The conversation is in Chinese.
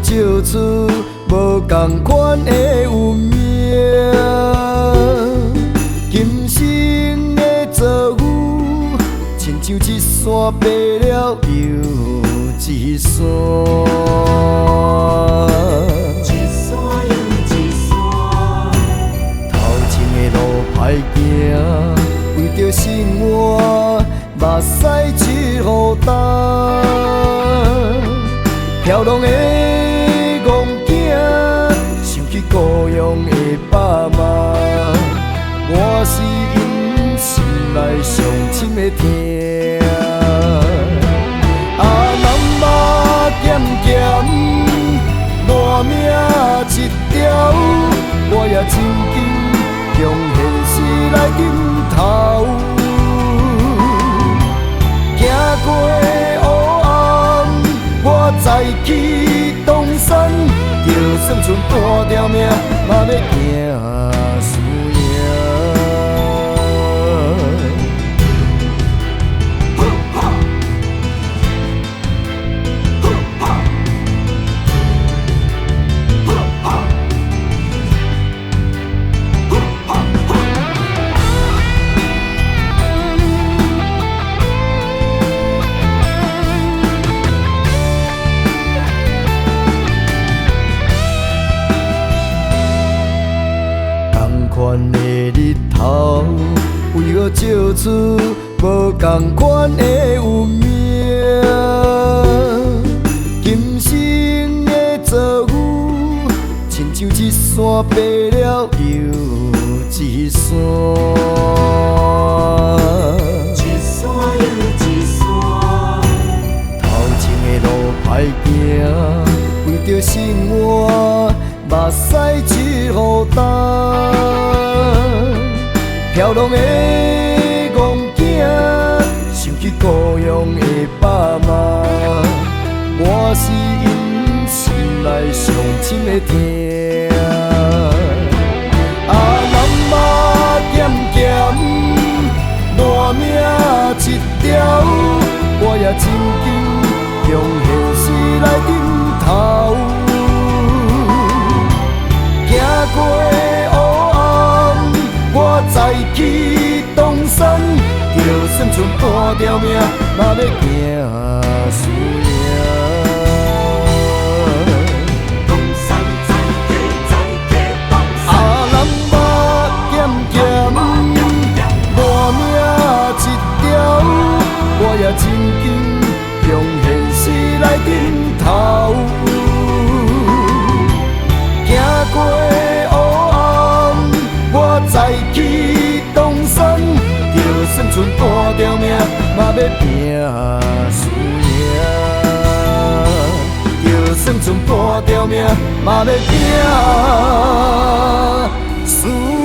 照出无同款的运命。今生的遭遇，亲像一山爬了又一山。歹行，为着生活，目屎一路干。飘浪的戆囝，想起故乡的爸妈，我是因心内上深的疼。南马咸咸，烂命一条，我也真紧用现实来顶头。行过黑暗，我再去东山，就算剩半条命，嘛要行输赢。款的日头，为何照出无同款的运命？今生的遭遇，亲像一山爬了又一山。一山又一山，头前的路歹行，为着生活，目屎一路干。飘浪的戆囝，想起故乡的爸妈，我是因心内上深的疼。南马咸咸，烂命一条，我也真紧用现实来顶头。行过我再去东山，就算剩半条命，嘛要行输赢。东山再去东山。南马咸咸，烂命一条，我也真紧用现实来顶头。行过再去东山，就算剩半条命，嘛要拼输赢。就算剩半条命，嘛要拼输赢。